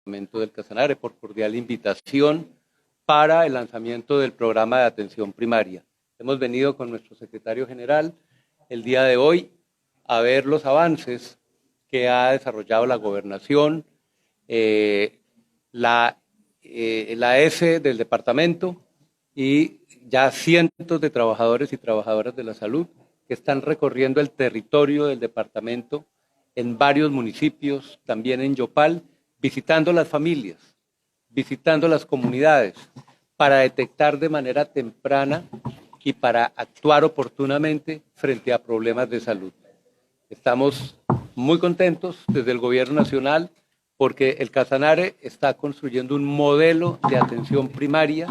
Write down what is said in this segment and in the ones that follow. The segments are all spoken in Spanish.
departamento del Casanare por cordial invitación para el lanzamiento del programa de atención primaria. Hemos venido con nuestro secretario general el día de hoy a ver los avances que ha desarrollado la gobernación, la S del departamento y ya cientos de trabajadores y trabajadoras de la salud que están recorriendo el territorio del departamento en varios municipios, también en Yopal, visitando las familias, visitando las comunidades, para detectar de manera temprana y para actuar oportunamente frente a problemas de salud. Estamos muy contentos desde el Gobierno Nacional porque el Casanare está construyendo un modelo de atención primaria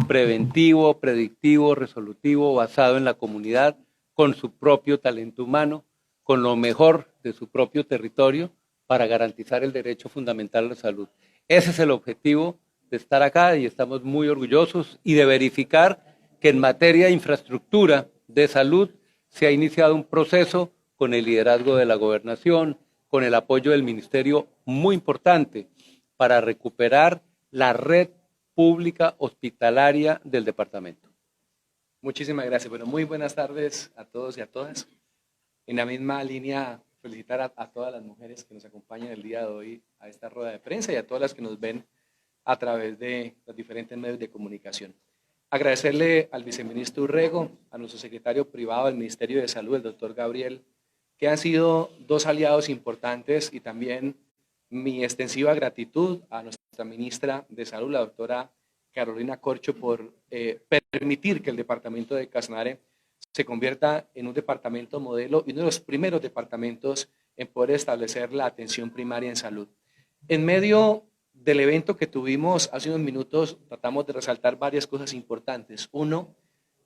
preventivo, predictivo, resolutivo, basado en la comunidad, con su propio talento humano, con lo mejor de su propio territorio para garantizar el derecho fundamental a la salud. Ese es el objetivo de estar acá y estamos muy orgullosos y de verificar que en materia de infraestructura de salud se ha iniciado un proceso con el liderazgo de la gobernación, con el apoyo del ministerio muy importante para recuperar la red pública hospitalaria del departamento. Muchísimas gracias. Bueno, muy buenas tardes a todos y a todas. En la misma línea, felicitar a todas las mujeres que nos acompañan el día de hoy a esta rueda de prensa y a todas las que nos ven a través de los diferentes medios de comunicación. Agradecerle al viceministro Urrego, a nuestro secretario privado del Ministerio de Salud, el doctor Gabriel, que han sido dos aliados importantes, y también mi extensiva gratitud a nuestra ministra de Salud, la doctora Carolina Corcho, por permitir que el departamento de Casanare se convierta en un departamento modelo y uno de los primeros departamentos en poder establecer la atención primaria en salud. En medio del evento que tuvimos hace unos minutos, tratamos de resaltar varias cosas importantes. Uno,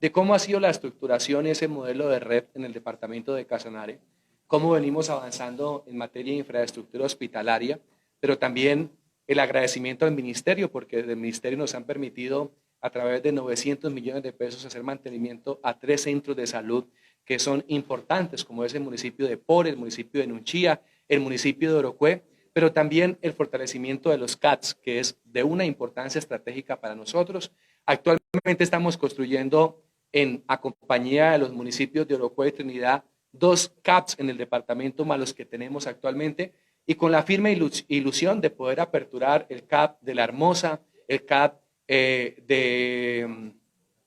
de cómo ha sido la estructuración y ese modelo de red en el departamento de Casanare, cómo venimos avanzando en materia de infraestructura hospitalaria, pero también el agradecimiento al ministerio, porque desde el ministerio nos han permitido a través de 900 millones de pesos hacer mantenimiento a 3 centros de salud que son importantes, como es el municipio de Pore, el municipio de Nunchía, el municipio de Orocué, pero también el fortalecimiento de los CATS, que es de una importancia estratégica para nosotros. Actualmente estamos construyendo, en compañía de los municipios de Orocué y Trinidad, 2 CAPS en el departamento más los que tenemos actualmente, y con la firme ilusión de poder aperturar el CAP de La Hermosa, el CAP de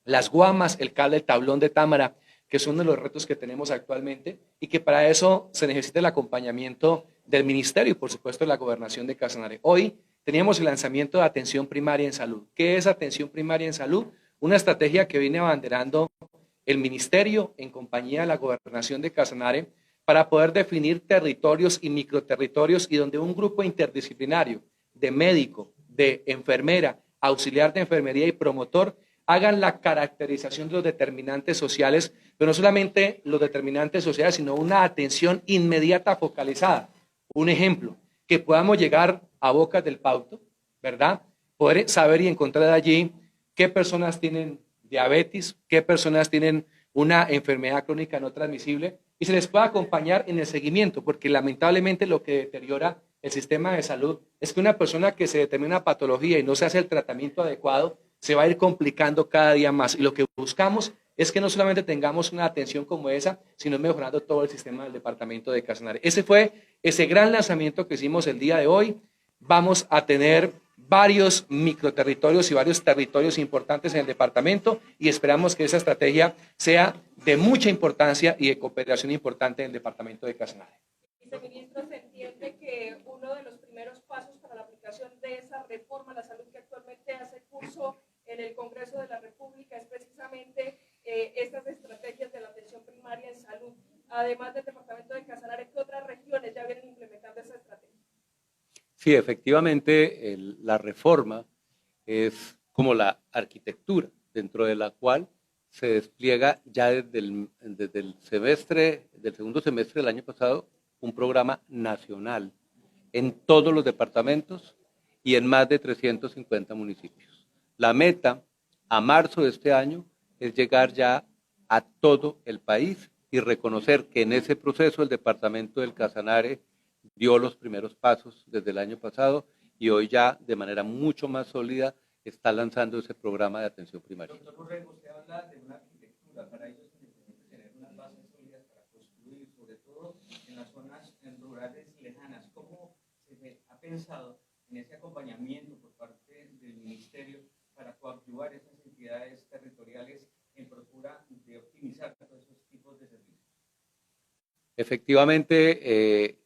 Las Guamas, el CAP del Tablón de Támara, que son uno de los retos que tenemos actualmente, y que para eso se necesita el acompañamiento del ministerio y por supuesto de la gobernación de Casanare. Hoy teníamos el lanzamiento de atención primaria en salud. ¿Qué es atención primaria en salud? Una estrategia que viene abanderando el ministerio en compañía de la gobernación de Casanare para poder definir territorios y microterritorios, y donde un grupo interdisciplinario de médico, de enfermera, auxiliar de enfermería y promotor hagan la caracterización de los determinantes sociales, pero no solamente los determinantes sociales, sino una atención inmediata focalizada. Un ejemplo, que podamos llegar a Bocas del Pauto, ¿verdad? Poder saber y encontrar allí qué personas tienen diabetes, qué personas tienen una enfermedad crónica no transmisible, y se les puede acompañar en el seguimiento, porque lamentablemente lo que deteriora el sistema de salud es que una persona que se determina una patología y no se hace el tratamiento adecuado, se va a ir complicando cada día más. Y lo que buscamos es que no solamente tengamos una atención como esa, sino mejorando todo el sistema del departamento de Casanare. Ese fue ese gran lanzamiento que hicimos el día de hoy. Vamos a tener varios microterritorios y varios territorios importantes en el departamento, y esperamos que esa estrategia sea de mucha importancia y de cooperación importante en el departamento de Casanare. Viceministro, se entiende que uno de los primeros pasos para la aplicación de esa reforma a la salud que actualmente hace curso en el Congreso de la República es precisamente estas estrategias de la atención primaria en salud. Además del departamento de Casanare, ¿qué otras regiones ya vienen implementando esa estrategia? Sí, efectivamente, la reforma es como la arquitectura dentro de la cual se despliega ya desde el segundo semestre del año pasado, un programa nacional en todos los departamentos y en más de 350 municipios. La meta a marzo de este año es llegar ya a todo el país y reconocer que en ese proceso el departamento del Casanare dio los primeros pasos desde el año pasado, y hoy ya de manera mucho más sólida está lanzando ese programa de atención primaria. Doctor Urrego, usted habla de una arquitectura, para ello se necesita tener unas bases sólidas para construir, sobre todo en las zonas rurales y lejanas. ¿Cómo se ha pensado en ese acompañamiento por parte del Ministerio para coadyuvar esas entidades territoriales en procura de optimizar todos esos tipos de servicios? Efectivamente,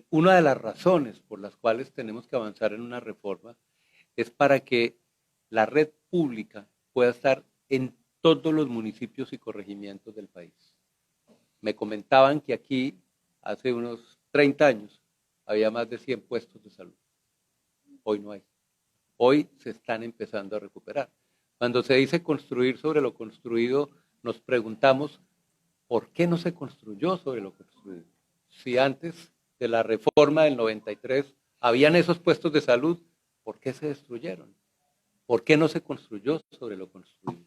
una de las razones por las cuales tenemos que avanzar en una reforma es para que la red pública pueda estar en todos los municipios y corregimientos del país. Me comentaban que aquí, hace unos 30 años, había más de 100 puestos de salud. Hoy no hay. Hoy se están empezando a recuperar. Cuando se dice construir sobre lo construido, nos preguntamos, ¿por qué no se construyó sobre lo construido? Si antes de la reforma del 93 habían esos puestos de salud, ¿por qué se destruyeron? ¿Por qué no se construyó sobre lo construido?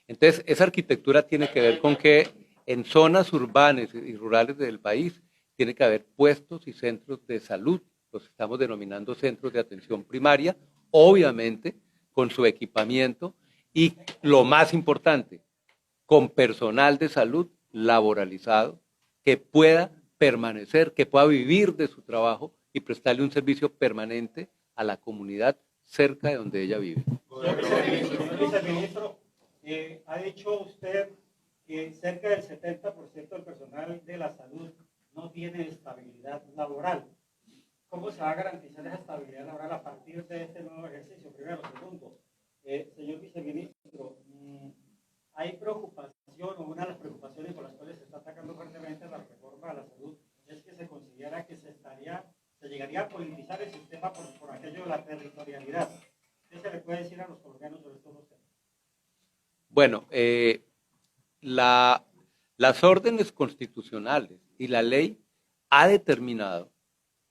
Entonces, esa arquitectura tiene que ver con que en zonas urbanas y rurales del país tiene que haber puestos y centros de salud, los estamos denominando centros de atención primaria, obviamente con su equipamiento y lo más importante, con personal de salud laboralizado que pueda permanecer, que pueda vivir de su trabajo y prestarle un servicio permanente a la comunidad cerca de donde ella vive. Viceministro, ha dicho usted que cerca del 70% del personal de la salud no tiene estabilidad laboral. ¿Cómo se va a garantizar esa estabilidad laboral a partir de este nuevo ejercicio? Primero. Segundo, señor viceministro, hay preocupación, o una de las preocupaciones por las cuales se está atacando fuertemente la reforma de la salud es que se considera que se llegaría a politizar el sistema por aquello de la territorialidad. ¿Qué se le puede decir a los colombianos sobre estos dos temas? Bueno, las órdenes constitucionales y la ley ha determinado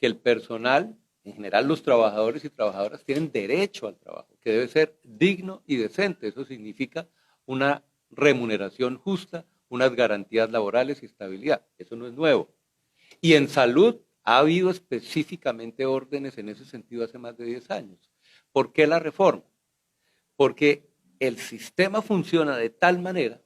que el personal, en general los trabajadores y trabajadoras, tienen derecho al trabajo, que debe ser digno y decente. Eso significa una remuneración justa, unas garantías laborales y estabilidad. Eso no es nuevo. Y en salud ha habido específicamente órdenes en ese sentido hace más de 10 años. ¿Por qué la reforma? Porque el sistema funciona de tal manera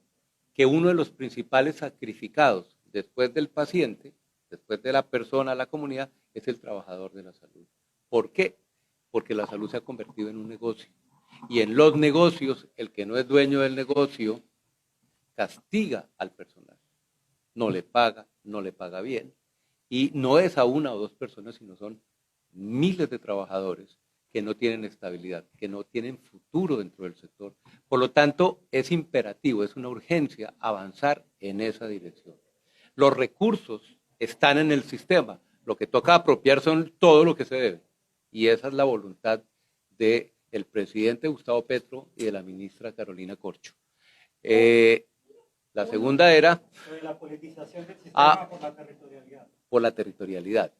que uno de los principales sacrificados después del paciente, después de la persona, la comunidad, es el trabajador de la salud. ¿Por qué? Porque la salud se ha convertido en un negocio. Y en los negocios, el que no es dueño del negocio castiga al personal. No le paga bien. Y no es a una o dos personas, sino son miles de trabajadores que no tienen estabilidad, que no tienen futuro dentro del sector. Por lo tanto, es imperativo, es una urgencia avanzar en esa dirección. Los recursos están en el sistema, lo que toca apropiar son todo lo que se debe. Y esa es la voluntad del presidente Gustavo Petro y de la ministra Carolina Corcho. La segunda era... la politización del sistema por la territorialidad. Por la territorialidad.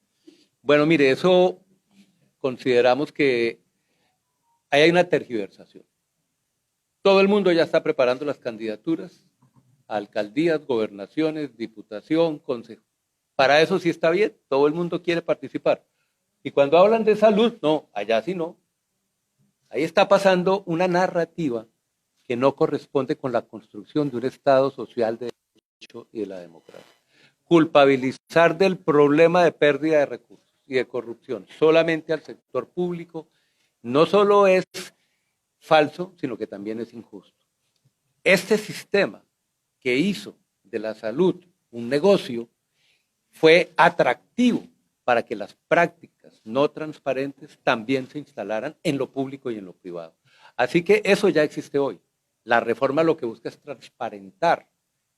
Bueno, mire, eso consideramos que ahí hay una tergiversación. Todo el mundo ya está preparando las candidaturas a alcaldías, gobernaciones, diputación, consejo. Para eso sí está bien, todo el mundo quiere participar. Y cuando hablan de salud, no, allá sí no. Ahí está pasando una narrativa que no corresponde con la construcción de un Estado social de derecho y de la democracia. Culpabilizar del problema de pérdida de recursos y de corrupción solamente al sector público no solo es falso, sino que también es injusto. Este sistema que hizo de la salud un negocio fue atractivo para que las prácticas no transparentes también se instalaran en lo público y en lo privado. Así que eso ya existe hoy. La reforma lo que busca es transparentar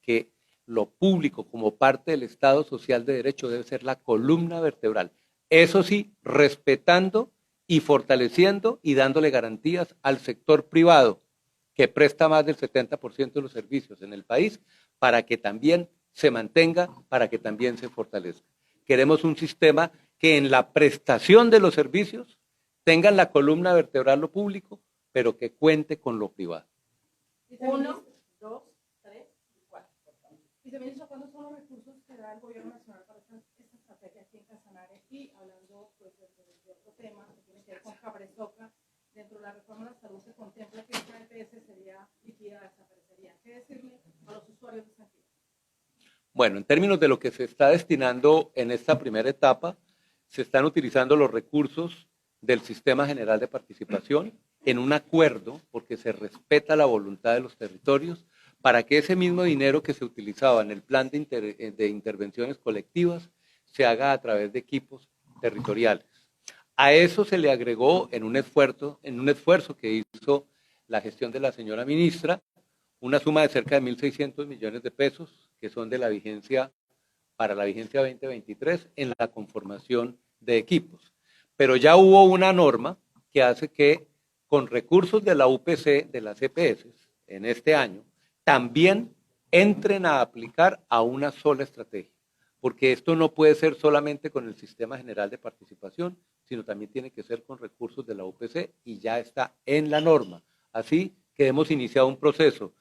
que lo público como parte del Estado social de derecho debe ser la columna vertebral. Eso sí, respetando y fortaleciendo y dándole garantías al sector privado, que presta más del 70% de los servicios en el país, para que también se mantenga, para que también se fortalezca. Queremos un sistema que en la prestación de los servicios tenga en la columna vertebral lo público, pero que cuente con lo privado. 1, 2, 3, 4. Viceministro, ¿cuándo son los recursos que da el gobierno nacional para esta estrategia aquí en Casanare? Y hablando pues, de otro tema que tiene negociar con Cabresoca, dentro de la reforma de la salud se contempla que esta EPS sería liquidada, desaparecería. ¿Qué decirle a los usuarios de Santiago? Bueno, en términos de lo que se está destinando en esta primera etapa, se están utilizando los recursos del Sistema General de Participación en un acuerdo, porque se respeta la voluntad de los territorios, para que ese mismo dinero que se utilizaba en el plan de intervenciones colectivas se haga a través de equipos territoriales. A eso se le agregó en un esfuerzo que hizo la gestión de la señora ministra, una suma de cerca de 1.600 millones de pesos, que son de la vigencia, para la vigencia 2023, en la conformación de equipos. Pero ya hubo una norma que hace que con recursos de la UPC, de las EPS, en este año, también entren a aplicar a una sola estrategia, porque esto no puede ser solamente con el Sistema General de Participación, sino también tiene que ser con recursos de la UPC y ya está en la norma. Así que hemos iniciado un proceso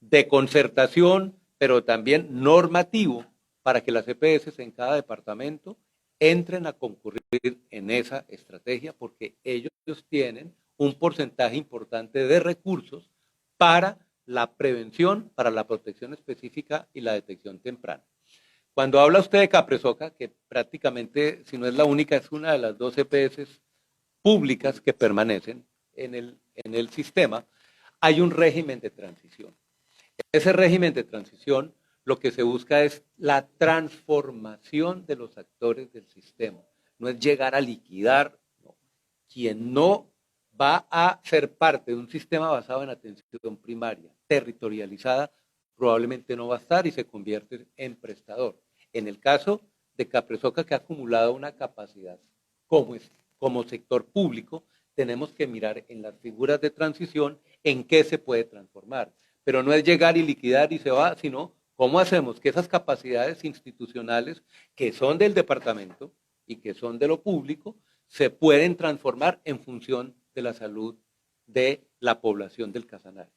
de concertación, pero también normativo, para que las EPS en cada departamento entren a concurrir en esa estrategia, porque ellos tienen un porcentaje importante de recursos para la prevención, para la protección específica y la detección temprana. Cuando habla usted de Capresoca, que prácticamente, si no es la única, es una de las 2 EPS públicas que permanecen en el sistema, hay un régimen de transición. Ese régimen de transición lo que se busca es la transformación de los actores del sistema. No es llegar a liquidar. No. Quien no va a ser parte de un sistema basado en atención primaria, territorializada, probablemente no va a estar y se convierte en prestador. En el caso de Capresoca, que ha acumulado una capacidad como sector público, tenemos que mirar en las figuras de transición en qué se puede transformar. Pero no es llegar y liquidar y se va, sino cómo hacemos que esas capacidades institucionales que son del departamento y que son de lo público se pueden transformar en función de la salud de la población del Casanare.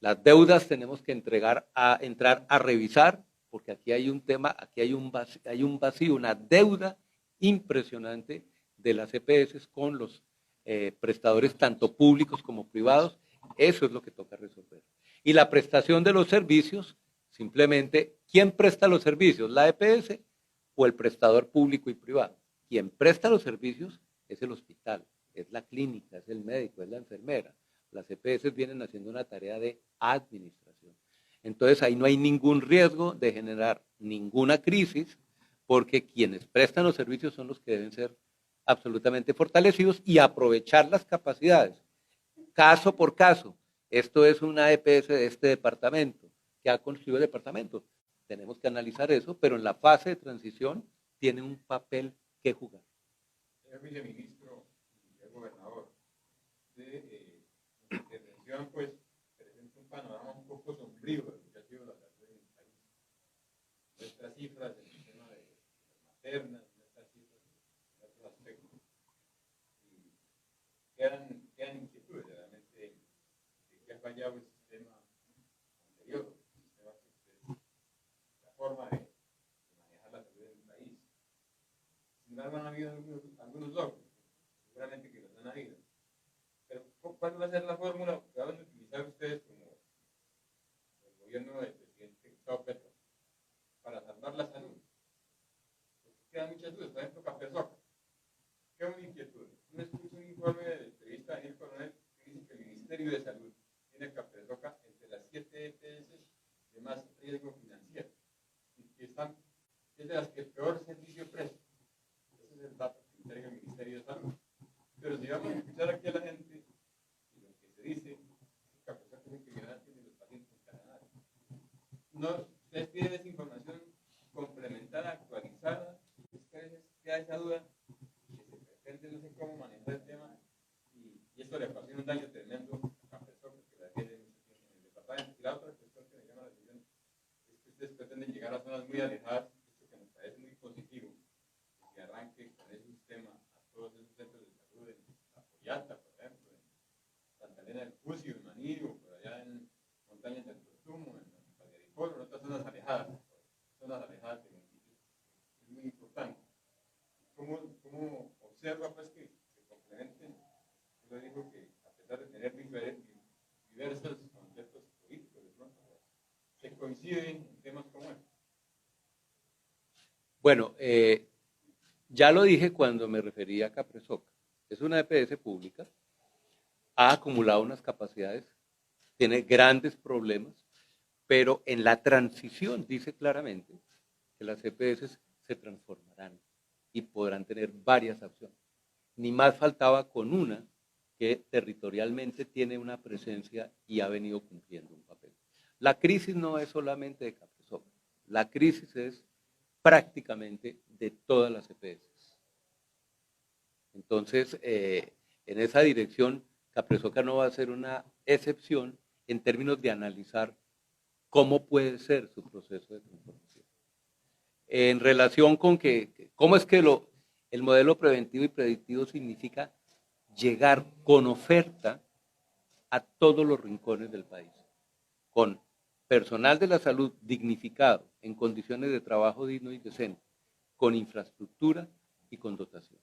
Las deudas tenemos que entrar a revisar, porque aquí hay un tema, aquí hay un vacío, una deuda impresionante de las EPS con los prestadores tanto públicos como privados. Eso es lo que toca resolver. Y la prestación de los servicios, simplemente, ¿quién presta los servicios? ¿La EPS o el prestador público y privado? Quien presta los servicios es el hospital, es la clínica, es el médico, es la enfermera. Las EPS vienen haciendo una tarea de administración. Entonces ahí no hay ningún riesgo de generar ninguna crisis, porque quienes prestan los servicios son los que deben ser absolutamente fortalecidos y aprovechar las capacidades, caso por caso. Esto es una EPS de este departamento, que ha construido el departamento. Tenemos que analizar eso, pero en la fase de transición tiene un papel que jugar. Señor viceministro y señor gobernador, de intervención, pues, presenta un panorama un poco sombrío de lo que ha sido la salud en el país. Nuestras cifras del sistema de maternas, nuestras cifras en otros aspectos. Y quedan inquietudes, realmente, de que ha fallado el sistema anterior, el sistema que la forma de manejar la salud en el país. Sin embargo, han habido algunos logros, seguramente que los han habido. Pero, ¿cuál va a ser la fórmula que van a utilizar ustedes como el gobierno del presidente Gustavo Petro para salvar la salud? Porque quedan muchas dudas. Por ejemplo, Capresoca. ¿Qué es una inquietud? Uno escucha un informe del periodista Daniel Coronel que dice que el Ministerio de Salud tiene a Capresoca entre las 7 EPS de más riesgo financiero y que es de las que peor servicio presta. Ese es el dato que entrega el Ministerio de Salud. Pero si vamos a escuchar aquí a la gente y lo que se dice, Capresoca es el que tiene los pacientes en Canadá. No, ustedes piden esa información complementada, actualizada. Ustedes queda esa duda que se pretende, no sé cómo manejar el tema, y esto le ocasiona un daño tremendo a Capresoca, que la tiene mucho tiempo en el departamento. Y la otra cuestión que me llama la atención es que ustedes pretenden llegar a zonas muy alejadas, esto que nos parece muy positivo, que arranque con ese sistema a todos esos centros de salud, en Apoyata, por ejemplo, en Santa Elena del Cucio, en Manillo, por allá en Montañas del Totumo, en Vallaricolo, en otras zonas alejadas de municipios. Es muy importante. ¿Cómo observa pues que se complementen Bueno, ya lo dije cuando me refería a Capresoca. Es una EPS pública, ha acumulado unas capacidades, tiene grandes problemas, pero en la transición dice claramente que las EPS se transformarán y podrán tener varias opciones. Ni más faltaba con una que territorialmente tiene una presencia y ha venido cumpliendo un papel. La crisis no es solamente de Capresoca, la crisis es prácticamente de todas las EPS. Entonces, en esa dirección, Capresoca no va a ser una excepción en términos de analizar cómo puede ser su proceso de transformación. En relación con cómo es que el modelo preventivo y predictivo significa llegar con oferta a todos los rincones del país, con personal de la salud dignificado, en condiciones de trabajo digno y decente, con infraestructura y con dotación.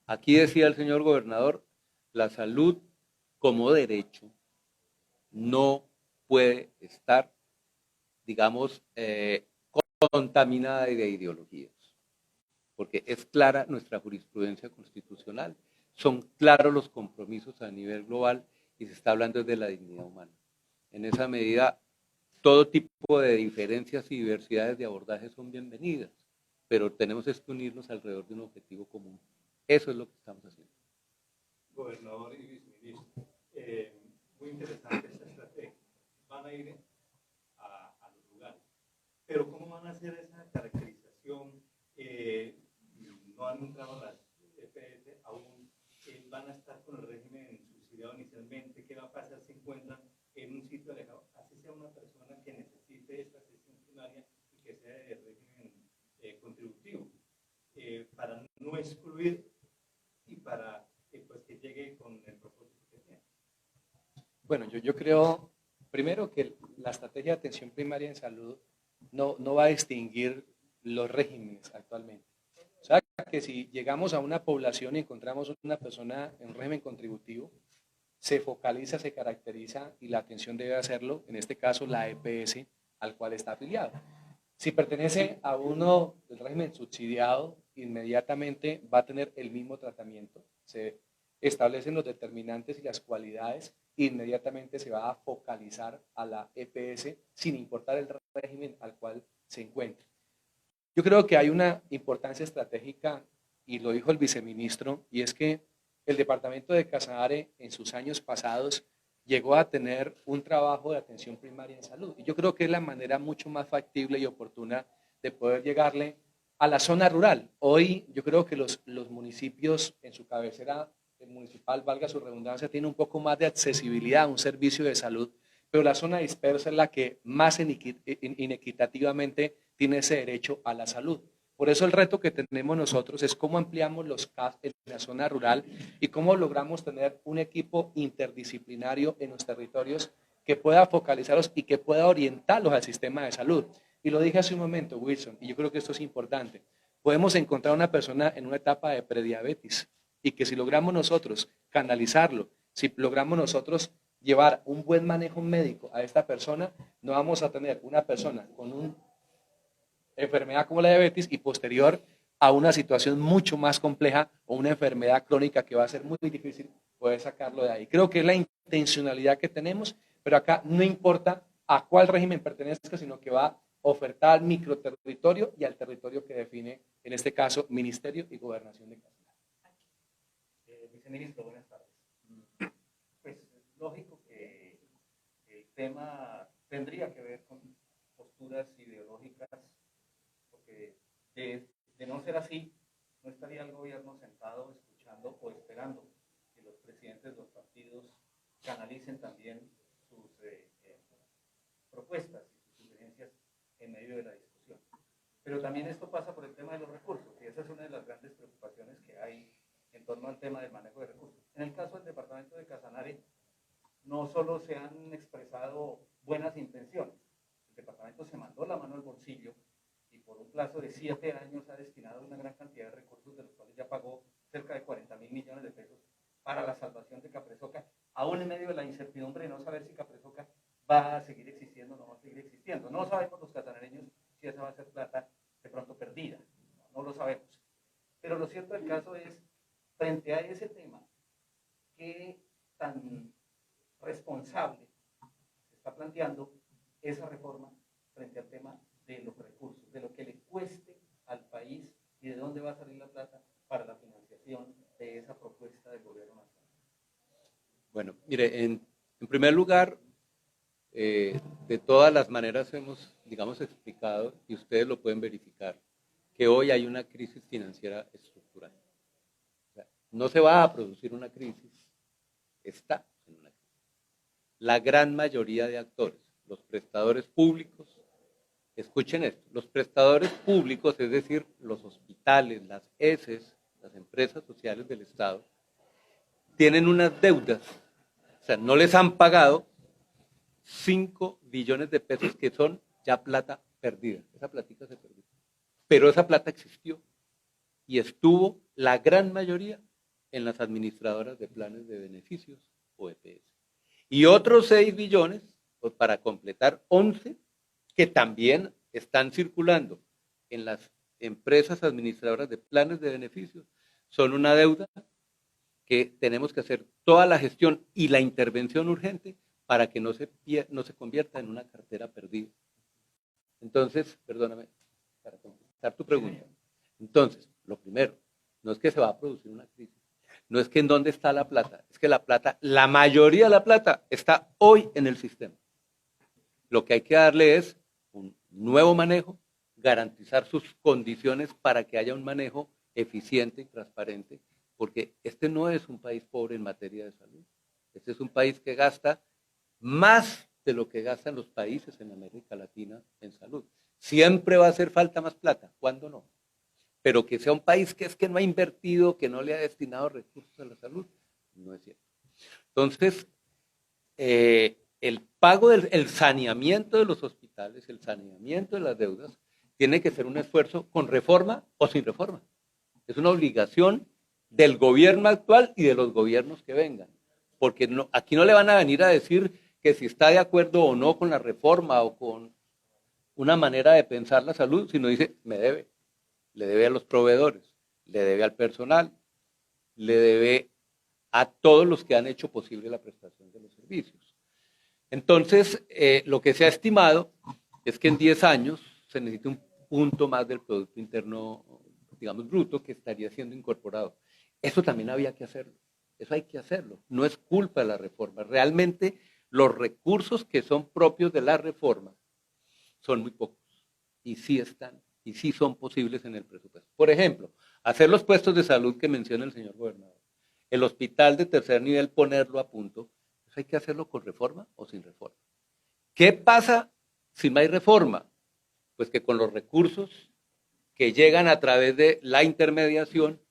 Aquí decía el señor gobernador, la salud como derecho no puede estar, digamos, contaminada de ideologías, porque es clara nuestra jurisprudencia constitucional, son claros los compromisos a nivel global y se está hablando de la dignidad humana. En esa medida, todo tipo de diferencias y diversidades de abordaje son bienvenidas, pero tenemos que unirnos alrededor de un objetivo común. Eso es lo que estamos haciendo. Gobernador y viceministro, muy interesante esta estrategia. Van a ir a los lugares, pero ¿cómo van a hacer esa caracterización? No han entrado las EPS aún, van a estar con el régimen subsidiado inicialmente. ¿Qué va a pasar si encuentran en un sitio alejado, así sea una persona que necesite esta atención primaria y que sea de régimen contributivo, para no excluir y para pues que llegue con el propósito que tiene? Bueno, yo creo, primero, que la estrategia de atención primaria en salud no va a distinguir los regímenes actualmente. O sea, que si llegamos a una población y encontramos una persona en un régimen contributivo, se focaliza, se caracteriza y la atención debe hacerlo, en este caso la EPS al cual está afiliado. Si pertenece a uno del régimen subsidiado, inmediatamente va a tener el mismo tratamiento. Se establecen los determinantes y las cualidades, inmediatamente se va a focalizar a la EPS sin importar el régimen al cual se encuentre. Yo creo que hay una importancia estratégica, y lo dijo el viceministro, y es que el departamento de Casanare en sus años pasados llegó a tener un trabajo de atención primaria en salud. Y yo creo que es la manera mucho más factible y oportuna de poder llegarle a la zona rural. Hoy yo creo que los municipios en su cabecera municipal, valga su redundancia, tienen un poco más de accesibilidad a un servicio de salud, pero la zona dispersa es la que más inequitativamente tiene ese derecho a la salud. Por eso el reto que tenemos nosotros es cómo ampliamos los CAS en la zona rural y cómo logramos tener un equipo interdisciplinario en los territorios que pueda focalizarlos y que pueda orientarlos al sistema de salud. Y lo dije hace un momento, Wilson, y yo creo que esto es importante. Podemos encontrar una persona en una etapa de prediabetes y que si logramos nosotros canalizarlo, si logramos nosotros llevar un buen manejo médico a esta persona, no vamos a tener una persona con una enfermedad como la diabetes y posterior a una situación mucho más compleja o una enfermedad crónica que va a ser muy difícil poder sacarlo de ahí. Creo que es la intencionalidad que tenemos, pero acá no importa a cuál régimen pertenezca, sino que va a ofertar al microterritorio y al territorio que define, en este caso, Ministerio y Gobernación de Casanare. Viceministro, buenas tardes. Pues es lógico que el tema tendría que ver con posturas ideológicas, porque de no ser así, no estaría el gobierno sentado escuchando o esperando que los presidentes de los partidos canalicen también sus propuestas y sus sugerencias en medio de la discusión. Pero también esto pasa por el tema de los recursos, y esa es una de las grandes preocupaciones que hay en torno al tema del manejo de recursos. En el caso del departamento de Casanare, no solo se han expresado buenas intenciones, el departamento se mandó la mano al bolsillo y por un plazo de 7 años ha destinado una gran cantidad de recursos, de los cuales ya pagó cerca de 40.000 millones de pesos para la salvación de Capresoca, aún en medio de la incertidumbre de no saber si Capresoca va a seguir existiendo o no va a seguir existiendo. No sabemos los casanareños si esa va a ser plata de pronto perdida. no lo sabemos. Pero lo cierto del caso es, frente a ese tema, qué tan responsable se está planteando esa reforma frente al tema de los recursos, de lo que le cueste al país y de dónde va a salir la plata para la financiación de esa propuesta del gobierno nacional. Bueno, mire, en primer lugar, de todas las maneras hemos, digamos, explicado, y ustedes lo pueden verificar, que hoy hay una crisis financiera estructural. O sea, no se va a producir una crisis, está en una crisis. La gran mayoría de actores, los prestadores públicos, escuchen esto, los prestadores públicos, es decir, los hospitales, las ESES, las empresas sociales del Estado, tienen unas deudas, o sea, no les han pagado 5 billones de pesos que son ya plata perdida. Esa platica se perdió. Pero esa plata existió y estuvo la gran mayoría en las administradoras de planes de beneficios o EPS. Y otros 6 billones, pues para completar 11, que también están circulando en las empresas administradoras de planes de beneficios, son una deuda que tenemos que hacer toda la gestión y la intervención urgente para que no se convierta en una cartera perdida. Entonces, perdóname, para contestar tu pregunta. Entonces, lo primero, no es que se va a producir una crisis, no es que en dónde está la plata, es que la plata, la mayoría de la plata está hoy en el sistema. Lo que hay que darle es un nuevo manejo, garantizar sus condiciones para que haya un manejo eficiente y transparente, porque este no es un país pobre en materia de salud. Este es un país que gasta más de lo que gastan los países en América Latina en salud. Siempre va a hacer falta más plata, ¿cuándo no? Pero que sea un país que es que no ha invertido, que no le ha destinado recursos a la salud, no es cierto. Entonces, el pago el saneamiento de los hospitales, el saneamiento de las deudas, tiene que ser un esfuerzo con reforma o sin reforma. Es una obligación del gobierno actual y de los gobiernos que vengan. Porque no, aquí no le van a venir a decir que si está de acuerdo o no con la reforma o con una manera de pensar la salud, sino dice, me debe, le debe a los proveedores, le debe al personal, le debe a todos los que han hecho posible la prestación de los servicios. Entonces, lo que se ha estimado es que en 10 años se necesita un punto más del Producto Interno, digamos, bruto, que estaría siendo incorporado. Eso también había que hacerlo, eso hay que hacerlo, no es culpa de la reforma. Realmente los recursos que son propios de la reforma son muy pocos y sí están, y sí son posibles en el presupuesto. Por ejemplo, hacer los puestos de salud que menciona el señor gobernador, el hospital de tercer nivel ponerlo a punto, eso hay que hacerlo con reforma o sin reforma. ¿Qué pasa si no hay reforma? Pues que con los recursos que llegan a través de la intermediación,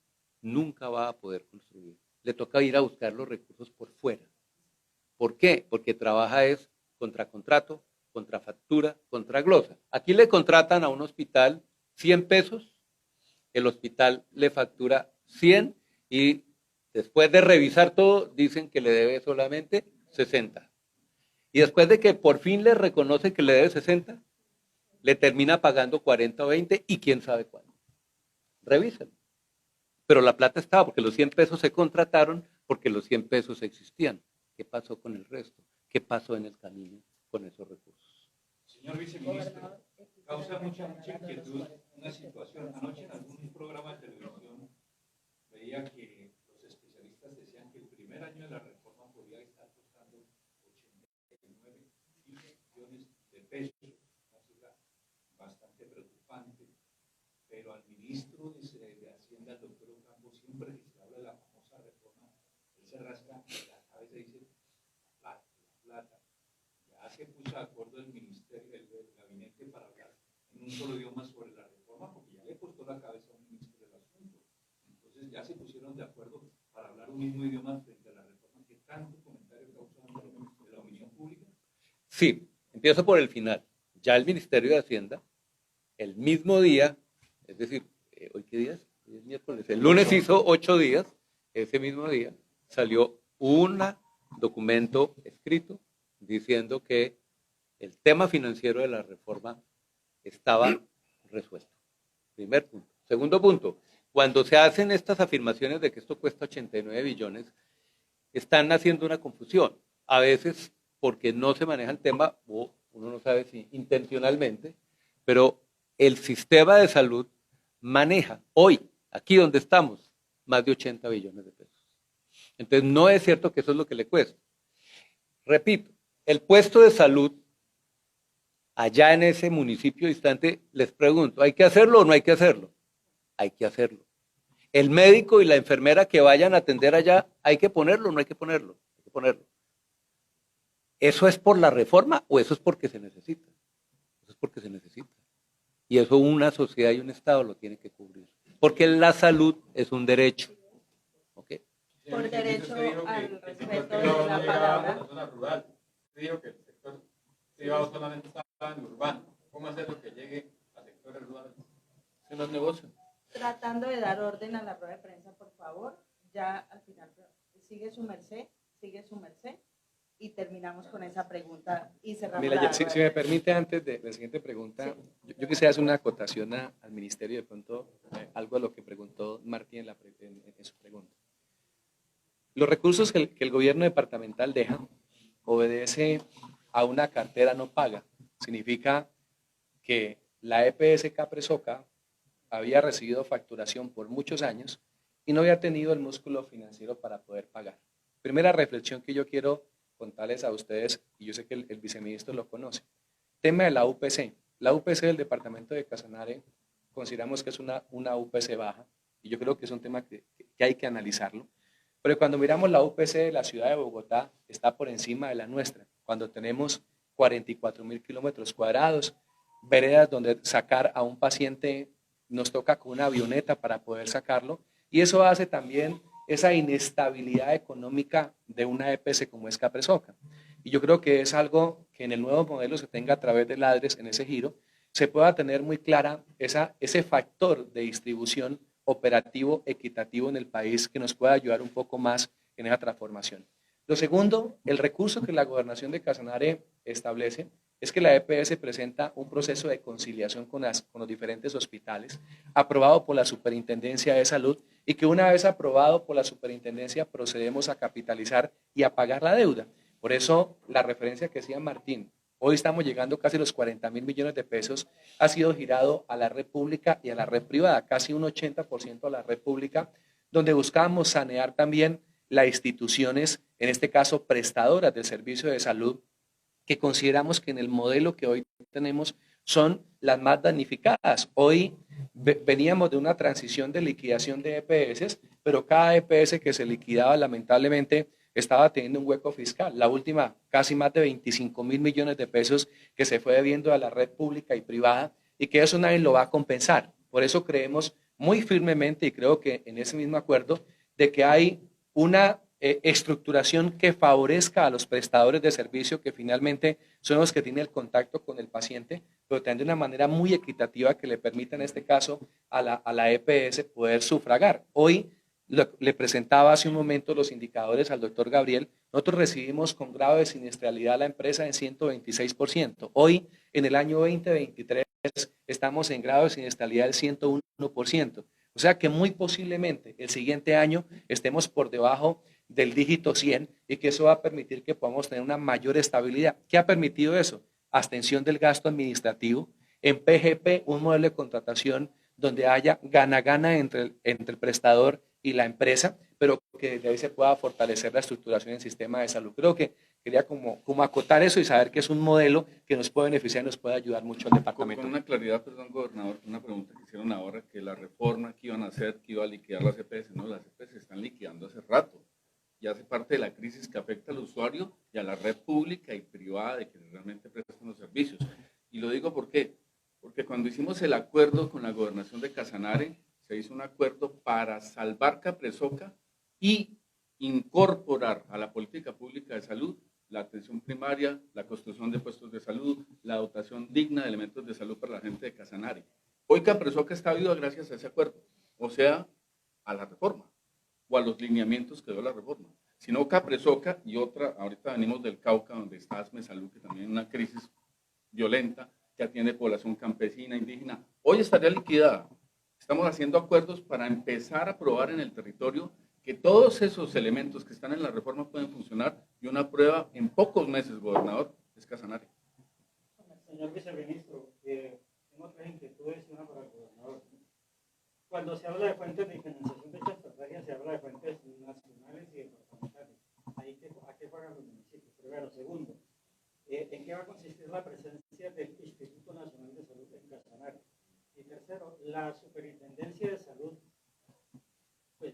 nunca va a poder construir. Le toca ir a buscar los recursos por fuera. ¿Por qué? Porque trabaja es contra contrato, contra factura, contra glosa. Aquí le contratan a un hospital 100 pesos, el hospital le factura 100 y después de revisar todo dicen que le debe solamente 60. Y después de que por fin le reconoce que le debe 60, le termina pagando 40 o 20 y quién sabe cuándo. Revísenlo. Pero la plata estaba porque los 100 pesos se contrataron porque los 100 pesos existían. ¿Qué pasó con el resto? ¿Qué pasó en el camino con esos recursos? Señor viceministro, causa mucha inquietud una situación. Anoche en algún programa de televisión veía que los especialistas decían que el primer año de la reforma podría estar costando 89 billones de pesos, una cifra bastante preocupante, pero al ministro de Hacienda, el doctor Ocampo, siempre que se habla de la famosa reforma, él se rasca la cabeza y dice, la plata. Ya se puso de acuerdo el ministerio, el gabinete para hablar en un solo idioma sobre la reforma, porque ya le costó la cabeza a un ministro del asunto. Entonces ya se pusieron de acuerdo para hablar un mismo idioma frente a la reforma que tanto comentario causó de la opinión pública. Sí, empiezo por el final. Ya el Ministerio de Hacienda, el mismo día, es decir, ¿hoy qué día es? Hoy es miércoles. El lunes hizo 8 días, ese mismo día salió un documento escrito diciendo que el tema financiero de la reforma estaba resuelto. Primer punto. Segundo punto, cuando se hacen estas afirmaciones de que esto cuesta 89 billones, están haciendo una confusión. A veces porque no se maneja el tema, o uno no sabe si intencionalmente, pero el sistema de salud maneja hoy, aquí donde estamos, más de 80 billones de pesos. Entonces no es cierto que eso es lo que le cuesta. Repito, el puesto de salud allá en ese municipio distante, les pregunto, ¿hay que hacerlo o no hay que hacerlo? Hay que hacerlo. El médico y la enfermera que vayan a atender allá, ¿hay que ponerlo o no hay que ponerlo? Hay que ponerlo. ¿Eso es por la reforma o eso es porque se necesita? Eso es porque se necesita. Y eso una sociedad y un Estado lo tiene que cubrir. Porque la salud es un derecho. ¿Okay? Por derecho al respeto de no la llegaba a palabra. la zona rural. Usted dijo que el sector privado solamente estaba en urbano. ¿Cómo hacer lo que llegue a sectores rurales? Eso no es negocio. Tratando de dar orden a la rueda de prensa, por favor. Ya al final, sigue su merced, y terminamos con esa pregunta y cerramos. Mira, la si rueda. me permite, antes de la siguiente pregunta, yo quisiera hacer una acotación al ministerio, de pronto, algo a lo que preguntó Martín en su pregunta. Los recursos que el gobierno departamental deja obedece a una cartera no paga. Significa que la EPS Capresoca había recibido facturación por muchos años y no había tenido el músculo financiero para poder pagar. Primera reflexión que yo quiero contarles a ustedes, y yo sé que el viceministro lo conoce. Tema de la UPC. La UPC del departamento de Casanare consideramos que es una UPC baja, y yo creo que es un tema que hay que analizarlo. Pero cuando miramos la UPC de la ciudad de Bogotá, está por encima de la nuestra, cuando tenemos 44.000 kilómetros cuadrados, veredas donde sacar a un paciente nos toca con una avioneta para poder sacarlo, y eso hace también esa inestabilidad económica de una EPS como es Capresoca. Y yo creo que es algo que en el nuevo modelo se tenga a través de Ladres en ese giro, se pueda tener muy clara ese factor de distribución operativo equitativo en el país que nos pueda ayudar un poco más en esa transformación. Lo segundo, el recurso que la gobernación de Casanare establece es que la EPS presenta un proceso de conciliación con los diferentes hospitales, aprobado por la Superintendencia de Salud, y que una vez aprobado por la Superintendencia procedemos a capitalizar y a pagar la deuda. Por eso la referencia que hacía Martín, hoy estamos llegando casi a los 40.000 millones de pesos, ha sido girado a la red pública y a la red privada, casi un 80% a la red pública, donde buscábamos sanear también las instituciones, en este caso prestadoras del servicio de salud, que consideramos que en el modelo que hoy tenemos son las más damnificadas. Hoy veníamos de una transición de liquidación de EPS, pero cada EPS que se liquidaba lamentablemente estaba teniendo un hueco fiscal. La última, casi más de 25.000 millones de pesos que se fue debiendo a la red pública y privada, y que eso nadie lo va a compensar. Por eso creemos muy firmemente, y creo que en ese mismo acuerdo, de que hay una estructuración que favorezca a los prestadores de servicio, que finalmente son los que tienen el contacto con el paciente, pero también de una manera muy equitativa que le permita en este caso a la EPS poder sufragar. Hoy le presentaba hace un momento los indicadores al doctor Gabriel. Nosotros recibimos con grado de siniestralidad a la empresa en 126%. Hoy, en el año 2023, estamos en grado de siniestralidad del 101%. O sea que muy posiblemente el siguiente año estemos por debajo del dígito 100, y que eso va a permitir que podamos tener una mayor estabilidad. ¿Qué ha permitido eso? Abstención del gasto administrativo. En PGP, un modelo de contratación donde haya gana-gana entre el prestador y la empresa, pero que desde ahí se pueda fortalecer la estructuración del sistema de salud. Creo que quería como acotar eso y saber que es un modelo que nos puede beneficiar y nos puede ayudar mucho al departamento. Con una claridad, perdón, gobernador, una pregunta que hicieron ahora, que la reforma que iban a hacer, que iba a liquidar las EPS, no, las EPS se están liquidando hace rato. Ya hace parte de la crisis que afecta al usuario y a la red pública y privada de que realmente prestan los servicios. Y lo digo ¿por qué? Porque cuando hicimos el acuerdo con la gobernación de Casanare, se hizo un acuerdo para salvar Capresoca y incorporar a la política pública de salud la atención primaria, la construcción de puestos de salud, la dotación digna de elementos de salud para la gente de Casanare. Hoy Capresoca está viva gracias a ese acuerdo, o sea, a la reforma o a los lineamientos que dio la reforma. Si no, Capresoca y otra, ahorita venimos del Cauca, donde está ASME Salud, que también es una crisis violenta, que atiende población campesina, indígena, hoy estaría liquidada. Estamos haciendo acuerdos para empezar a probar en el territorio que todos esos elementos que están en la reforma pueden funcionar, y una prueba en pocos meses, gobernador, es Casanare. Señor viceministro, tengo tres inquietudes y una para el gobernador. Cuando se habla de fuentes de financiación de esta estrategia, se habla de fuentes nacionales y departamentales. ¿A qué pagan los municipios? Primero. Segundo, ¿en qué va a consistir la presencia del Instituto Nacional de Salud en Casanare? Y tercero, la Superintendencia de Salud, pues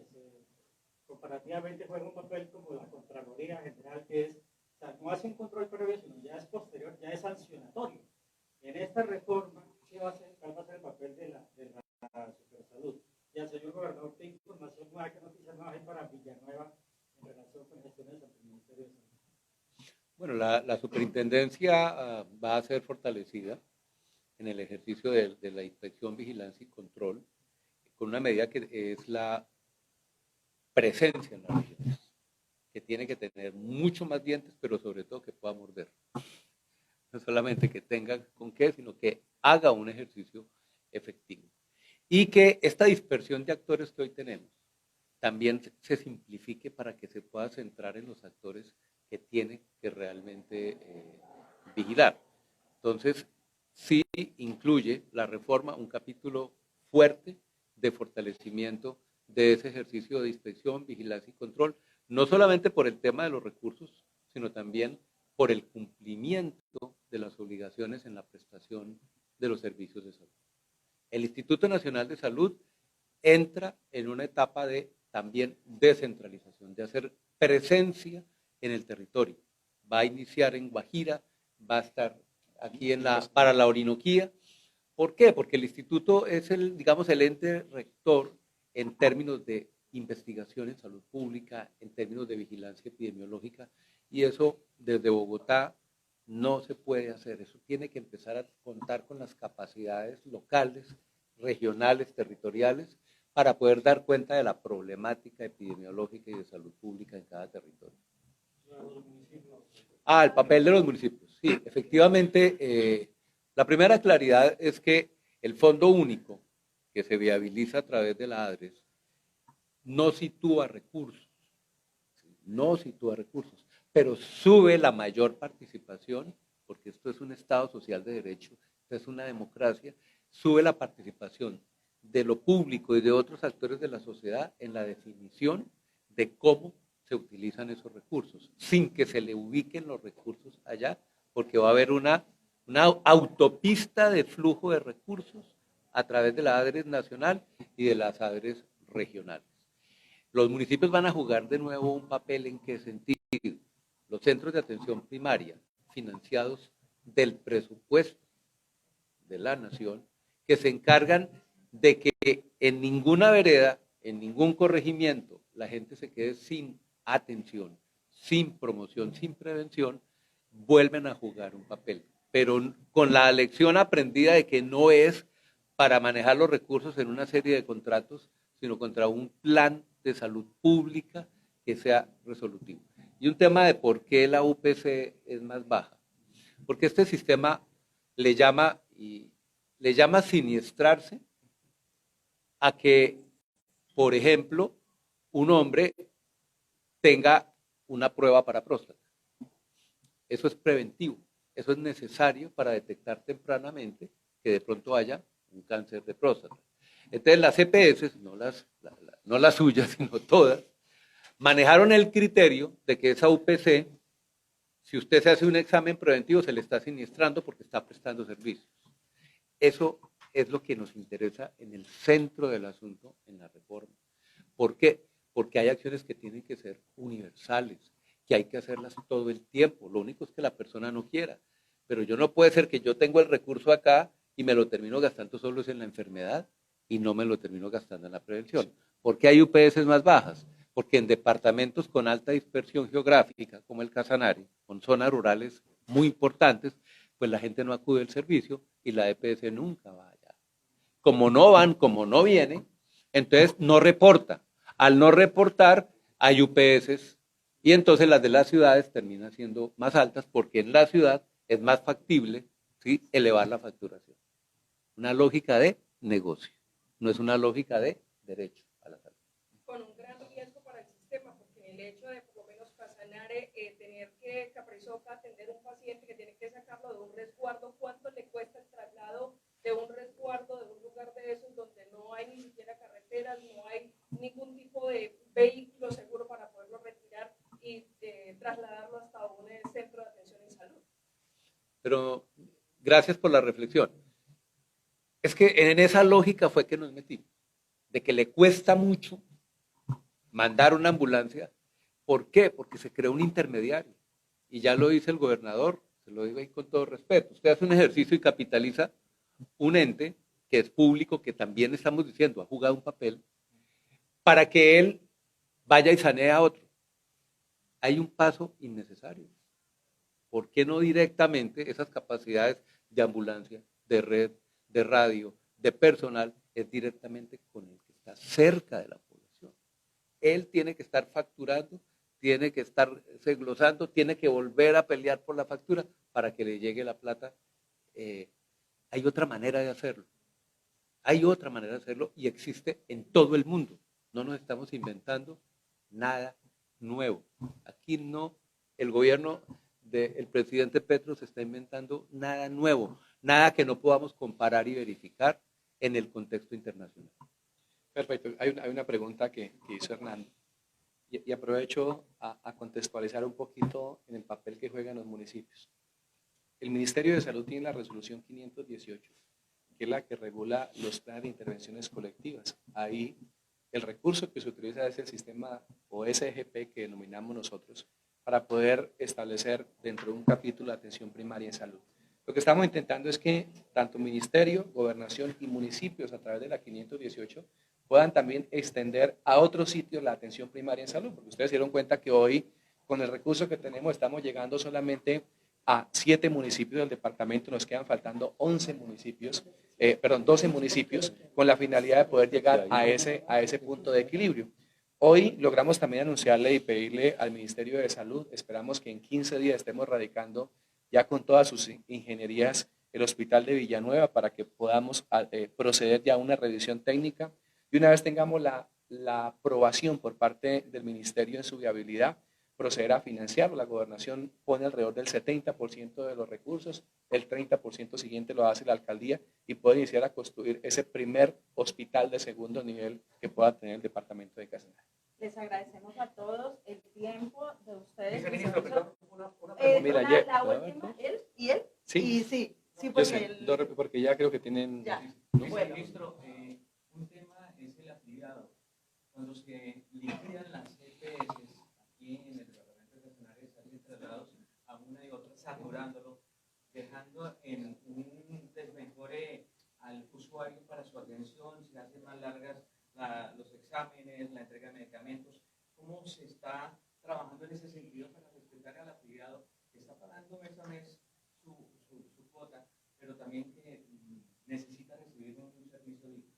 comparativamente juega un papel como la Contraloría General, que es, o sea, no hace un control previo, sino ya es posterior, ya es sancionatorio. En esta reforma, ¿cuál va a ser el papel de la Supersalud? Y al señor gobernador, ¿qué información nueva, qué noticias nuevas hay para Villanueva en relación con gestiones ante el Ministerio de Salud? Bueno, la superintendencia va a ser fortalecida en el ejercicio de la inspección, vigilancia y control, con una medida que es la presencia en las regiones, que tiene que tener mucho más dientes, pero sobre todo que pueda morder. No solamente que tenga con qué, sino que haga un ejercicio efectivo. Y que esta dispersión de actores que hoy tenemos también se simplifique para que se pueda centrar en los actores que tiene que realmente vigilar. Entonces, sí incluye la reforma un capítulo fuerte de fortalecimiento de ese ejercicio de inspección, vigilancia y control, no solamente por el tema de los recursos, sino también por el cumplimiento de las obligaciones en la prestación de los servicios de salud. El Instituto Nacional de Salud entra en una etapa de también descentralización, de hacer presencia en el territorio. Va a iniciar en Guajira, va a estar aquí para la Orinoquía. ¿Por qué? Porque el instituto es digamos, el ente rector en términos de investigación en salud pública, en términos de vigilancia epidemiológica, y eso desde Bogotá no se puede hacer. Eso tiene que empezar a contar con las capacidades locales, regionales, territoriales, para poder dar cuenta de la problemática epidemiológica y de salud pública en cada territorio. El papel de los municipios. Sí, efectivamente, la primera claridad es que el Fondo Único, que se viabiliza a través de la ADRES, no sitúa recursos, pero sube la mayor participación, porque esto es un Estado social de derecho, esto es una democracia, sube la participación de lo público y de otros actores de la sociedad en la definición de cómo se utilizan esos recursos, sin que se le ubiquen los recursos allá, porque va a haber una autopista de flujo de recursos a través de la ADRES nacional y de las ADRES regionales. Los municipios van a jugar de nuevo un papel. ¿En qué sentido? Los centros de atención primaria, financiados del presupuesto de la nación, que se encargan de que en ninguna vereda, en ningún corregimiento, la gente se quede sin atención, sin promoción, sin prevención, vuelven a jugar un papel. Pero con la lección aprendida de que no es para manejar los recursos en una serie de contratos, sino contra un plan de salud pública que sea resolutivo. Y un tema de por qué la UPC es más baja. Porque este sistema le llama siniestrarse a que, por ejemplo, un hombre tenga una prueba para próstata. Eso es preventivo, eso es necesario para detectar tempranamente que de pronto haya un cáncer de próstata. Entonces las EPS, no las suyas, sino todas, manejaron el criterio de que esa UPC, si usted se hace un examen preventivo, se le está siniestrando porque está prestando servicios. Eso es lo que nos interesa en el centro del asunto en la reforma. ¿Por qué? Porque hay acciones que tienen que ser universales, que hay que hacerlas todo el tiempo. Lo único es que la persona no quiera. Pero no puede ser que yo tengo el recurso acá y me lo termino gastando solo en la enfermedad y no me lo termino gastando en la prevención. ¿Por qué hay UPS más bajas? Porque en departamentos con alta dispersión geográfica, como el Casanare, con zonas rurales muy importantes, pues la gente no acude al servicio y la EPS nunca va allá. Como no van, como no vienen, entonces no reporta. Al no reportar, hay UPS y entonces las de las ciudades terminan siendo más altas porque en la ciudad es más factible, ¿sí?, elevar la facturación. Una lógica de negocio. no es una lógica de derecho a la salud. Con un gran riesgo para el sistema, porque el hecho de, por lo menos, Casanare, tener que Caprizoca atender un paciente que tiene que sacarlo de un resguardo, ¿cuánto le cuesta el traslado de un resguardo, de un lugar de esos donde no hay ni siquiera carreteras, no hay ningún tipo de vehículo seguro para poderlo retirar y trasladarlo hasta un centro de atención en salud? Pero gracias por la reflexión. Es que en esa lógica fue que nos metimos, de que le cuesta mucho mandar una ambulancia. ¿Por qué? Porque se creó un intermediario. Y ya lo dice el gobernador, se lo digo ahí con todo respeto. Usted hace un ejercicio y capitaliza un ente que es público, que también estamos diciendo, ha jugado un papel, para que él vaya y sanee a otro. Hay un paso innecesario. ¿Por qué no directamente esas capacidades de ambulancia, de red, de radio, de personal, es directamente con el que está cerca de la población? Él tiene que estar facturando, tiene que estar glosando, tiene que volver a pelear por la factura para que le llegue la plata. Hay otra manera de hacerlo. Hay otra manera de hacerlo y existe en todo el mundo. No nos estamos inventando nada nuevo. Aquí no, el gobierno del presidente Petro se está inventando nada nuevo, nada que no podamos comparar y verificar en el contexto internacional. Perfecto. Hay una pregunta que hizo Hernando y aprovecho a contextualizar un poquito en el papel que juegan los municipios. El Ministerio de Salud tiene la resolución 518, que es la que regula los planes de intervenciones colectivas. Ahí el recurso que se utiliza es el sistema o SGP que denominamos nosotros para poder establecer dentro de un capítulo de atención primaria en salud. Lo que estamos intentando es que tanto Ministerio, Gobernación y municipios a través de la 518 puedan también extender a otros sitios la atención primaria en salud, porque ustedes se dieron cuenta que hoy con el recurso que tenemos estamos llegando solamente a 7 municipios del departamento, nos quedan faltando 12 municipios, con la finalidad de poder llegar a ese punto de equilibrio. Hoy logramos también anunciarle y pedirle al Ministerio de Salud, esperamos que en 15 días estemos radicando ya con todas sus ingenierías el Hospital de Villanueva para que podamos proceder ya a una revisión técnica y una vez tengamos la aprobación por parte del Ministerio en su viabilidad, proceder a financiarlo. La Gobernación pone alrededor del 70% de los recursos, el 30% siguiente lo hace la Alcaldía y puede iniciar a construir ese primer hospital de segundo nivel que pueda tener el departamento de Casanare. Les agradecemos a todos el tiempo de ustedes. Viceministro, perdón, una Mira, la última, él y él. Sí, y sí, yo porque, sé, porque ya creo que tienen... Ya. ¿no? Bueno. Ministro, un tema es el afiliado. Cuando se liquidan las EPS aquí en el departamento de Casanare, salen trasladados a una y otra, saturándolo, dejando en un desmejore al usuario para su atención, se hacen más largas los exámenes, la entrega de medicamentos. ¿Cómo se está trabajando en ese sentido para respetar al afiliado que está pagando mes a mes su cuota, pero también que necesita recibir un servicio digno?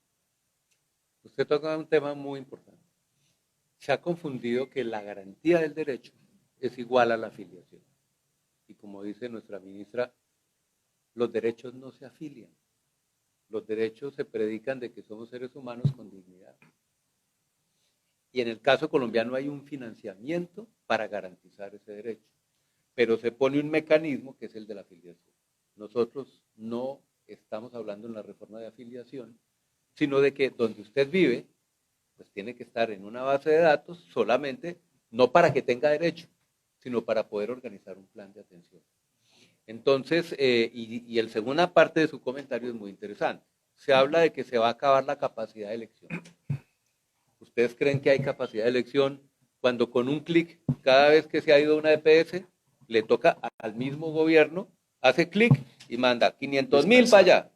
Usted toca un tema muy importante. Se ha confundido que la garantía del derecho es igual a la afiliación. Y como dice nuestra ministra, los derechos no se afilian. Los derechos se predican de que somos seres humanos con dignidad. Y en el caso colombiano hay un financiamiento para garantizar ese derecho. Pero se pone un mecanismo que es el de la afiliación. Nosotros no estamos hablando en la reforma de afiliación, sino de que donde usted vive, pues tiene que estar en una base de datos solamente, no para que tenga derecho, sino para poder organizar un plan de atención. Entonces, y la segunda parte de su comentario es muy interesante. Se habla de que se va a acabar la capacidad de elección. ¿Ustedes creen que hay capacidad de elección cuando con un clic, cada vez que se ha ido a una EPS, le toca al mismo gobierno, hace clic y manda 500.000 para allá,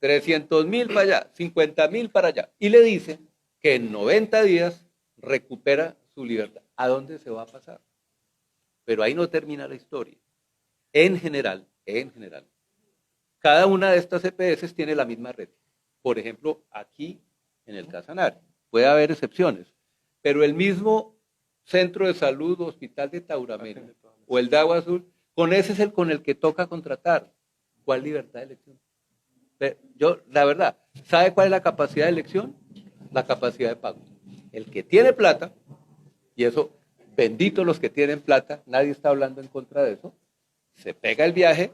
300.000 para allá, 50.000 para allá, y le dice que en 90 días recupera su libertad? ¿A dónde se va a pasar? Pero ahí no termina la historia. En general, cada una de estas EPS tiene la misma red. Por ejemplo, aquí en el Casanare, puede haber excepciones, pero el mismo centro de salud o hospital de Tauramena o el de Agua Azul, con ese es el con el que toca contratar. ¿Cuál libertad de elección? Yo, la verdad, ¿sabe cuál es la capacidad de elección? La capacidad de pago. El que tiene plata, y eso, bendito los que tienen plata, nadie está hablando en contra de eso, se pega el viaje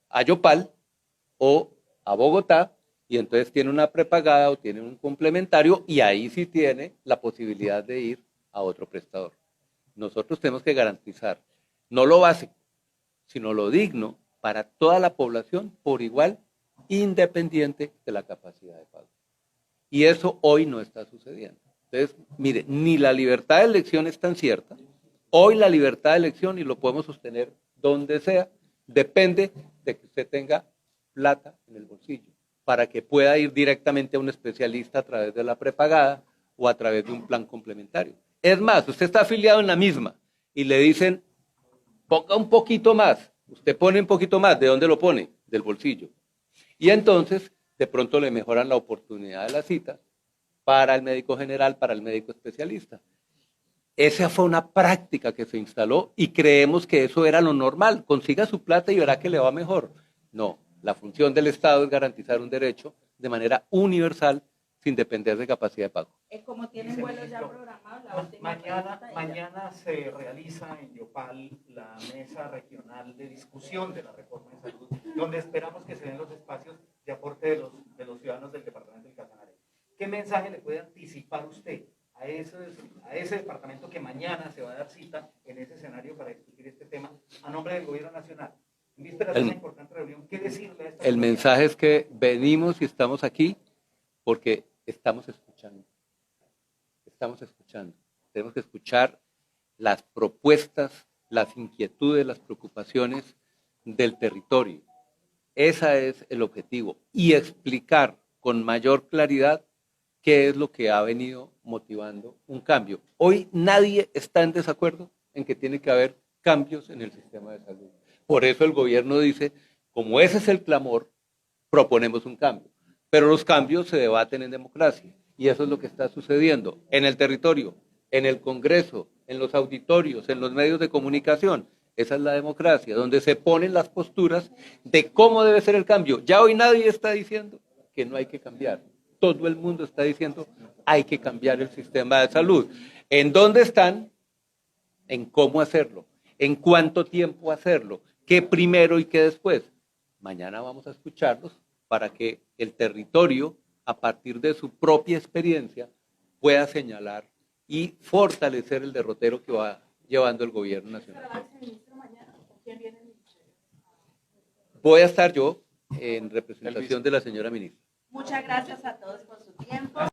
a Yopal o a Bogotá, y entonces tiene una prepagada o tiene un complementario, y ahí sí tiene la posibilidad de ir a otro prestador. Nosotros tenemos que garantizar no lo básico, sino lo digno para toda la población por igual, independiente de la capacidad de pago. Y eso hoy no está sucediendo. Entonces, mire, ni la libertad de elección es tan cierta. Hoy la libertad de elección, y lo podemos sostener donde sea, depende de que usted tenga plata en el bolsillo, para que pueda ir directamente a un especialista a través de la prepagada o a través de un plan complementario. Es más, usted está afiliado en la misma y le dicen, ponga un poquito más. Usted pone un poquito más. ¿De dónde lo pone? Del bolsillo. Y entonces, de pronto le mejoran la oportunidad de la cita para el médico general, para el médico especialista. Esa fue una práctica que se instaló y creemos que eso era lo normal. Consiga su plata y verá que le va mejor. No, la función del Estado es garantizar un derecho de manera universal sin depender de capacidad de pago. Como tienen vuelos ya programados, la última Mañana se realiza en Yopal la mesa regional de discusión de la reforma de salud, donde esperamos que se den los espacios de aporte de los ciudadanos del departamento del Casanare. ¿Qué mensaje le puede anticipar usted a ese departamento que mañana se va a dar cita en ese escenario para discutir este tema a nombre del gobierno nacional? En vísperas de una importante reunión, ¿qué decirle a esta El mensaje es que venimos y estamos aquí porque estamos escuchando. Estamos escuchando. Tenemos que escuchar las propuestas, las inquietudes, las preocupaciones del territorio. Ese es el objetivo. Y explicar con mayor claridad qué es lo que ha venido motivando un cambio. Hoy nadie está en desacuerdo en que tiene que haber cambios en el sistema de salud. Por eso el gobierno dice, como ese es el clamor, proponemos un cambio. Pero los cambios se debaten en democracia. Y eso es lo que está sucediendo en el territorio, en el Congreso, en los auditorios, en los medios de comunicación. Esa es la democracia, donde se ponen las posturas de cómo debe ser el cambio. Ya hoy nadie está diciendo que no hay que cambiar. Todo el mundo está diciendo hay que cambiar el sistema de salud. ¿En dónde están? En cómo hacerlo, en cuánto tiempo hacerlo, qué primero y qué después. Mañana vamos a escucharlos para que el territorio, a partir de su propia experiencia, pueda señalar y fortalecer el derrotero que va llevando el gobierno nacional. Voy a estar yo en representación de la señora ministra. Muchas gracias a todos por su tiempo.